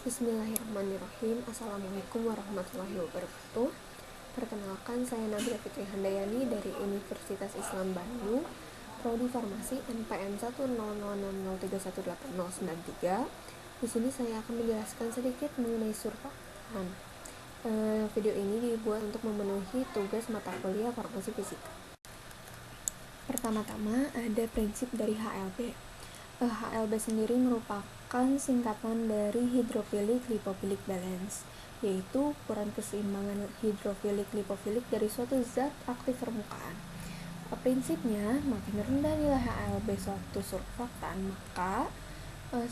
Bismillahirrahmanirrahim. Assalamualaikum warahmatullahi wabarakatuh. Perkenalkan, saya Nabila Fitri Handayani dari Universitas Islam Bandung, Prodi Farmasi NPM 10000318093. Di sini saya akan menjelaskan sedikit mengenai surfaktan. Video ini dibuat untuk memenuhi tugas mata kuliah farmasi fisika. Pertama-tama ada prinsip dari HLB. HLB sendiri merupakan singkatan dari hidrofilik lipofilik balance, yaitu ukuran keseimbangan hidrofilik lipofilik dari suatu zat aktif permukaan. Prinsipnya, makin rendah nilai HLB suatu surfaktan, maka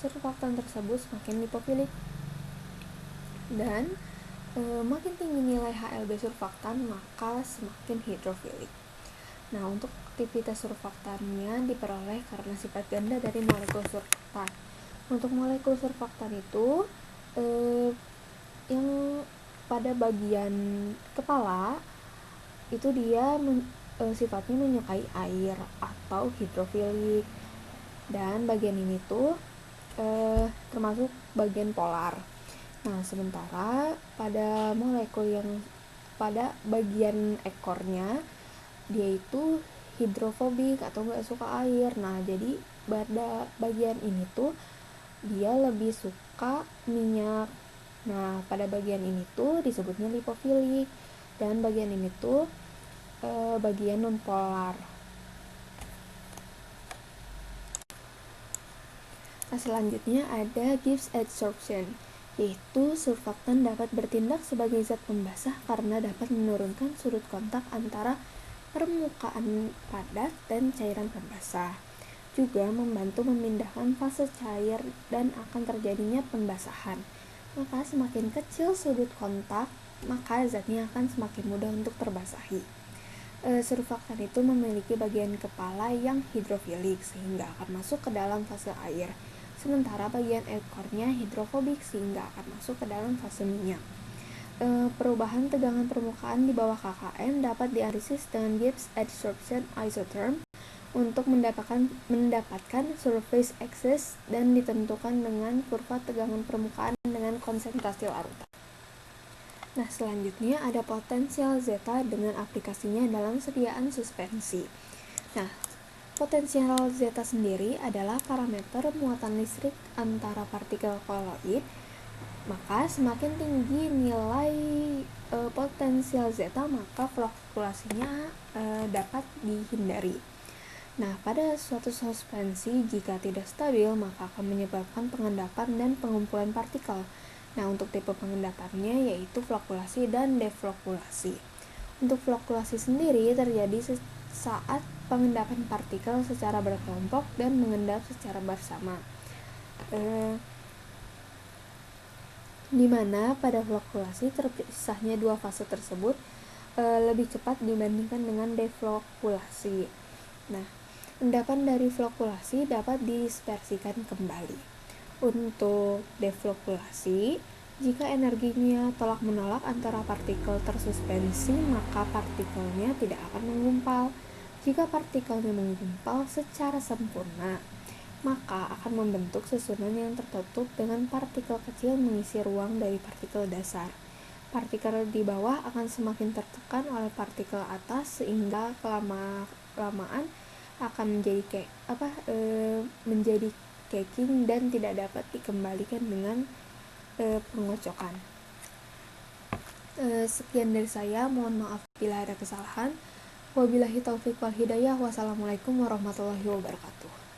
surfaktan tersebut semakin lipofilik, dan makin tinggi nilai HLB surfaktan, maka semakin hidrofilik. Nah, untuk aktivitas surfaktannya diperoleh karena sifat ganda dari molekul surfaktan. Untuk molekul surfaktan itu yang pada bagian kepala itu dia sifatnya menyukai air atau hidrofilik, dan bagian ini tuh termasuk bagian polar. Nah, sementara pada molekul yang pada bagian ekornya dia itu hidrofobik atau gak suka air. Nah, jadi pada bagian ini tuh dia lebih suka minyak. Nah, pada bagian ini tuh disebutnya lipofilik, dan bagian ini tuh bagian nonpolar. Nah, selanjutnya ada Gibbs adsorption, yaitu surfaktan dapat bertindak sebagai zat pembasah karena dapat menurunkan sudut kontak antara permukaan padat dan cairan pembasah, juga membantu memindahkan fase cair dan akan terjadinya pembasahan. Maka semakin kecil sudut kontak, maka zatnya akan semakin mudah untuk terbasahi. Surfaktan itu memiliki bagian kepala yang hidrofilik sehingga akan masuk ke dalam fase air, sementara bagian ekornya hidrofobik sehingga akan masuk ke dalam fase minyak. Perubahan tegangan permukaan di bawah KKM dapat dianalisis dengan Gibbs adsorption isotherm untuk mendapatkan surface excess dan ditentukan dengan kurva tegangan permukaan dengan konsentrasi larutan. Nah, selanjutnya ada potensial zeta dengan aplikasinya dalam sediaan suspensi. Nah, potensial zeta sendiri adalah parameter muatan listrik antara partikel koloid. Maka semakin tinggi nilai potensial zeta, maka fluktuasinya dapat dihindari. Nah, pada suatu suspensi jika tidak stabil, maka akan menyebabkan pengendapan dan pengumpulan partikel. Nah, untuk tipe pengendapannya yaitu fluktuasi dan defluktuasi. Untuk fluktuasi sendiri terjadi saat pengendapan partikel secara berkelompok dan mengendap secara bersama. Di mana pada fluktuasi terpisahnya dua fase tersebut lebih cepat dibandingkan dengan defluktuasi. Nah, endapan dari fluktuasi dapat dispersikan kembali. Untuk defluktuasi, jika energinya tolak menolak antara partikel tersuspensi, maka partikelnya tidak akan menggumpal. Jika partikelnya menggumpal secara sempurna, maka akan membentuk susunan yang tertutup dengan partikel kecil mengisi ruang dari partikel dasar. Partikel di bawah akan semakin tertekan oleh partikel atas sehingga kelamaan akan menjadi caking dan tidak dapat dikembalikan dengan pengocokan. Sekian dari saya, mohon maaf bila ada kesalahan. Wabillahi taufiq wal hidayah. Wassalamualaikum warahmatullahi wabarakatuh.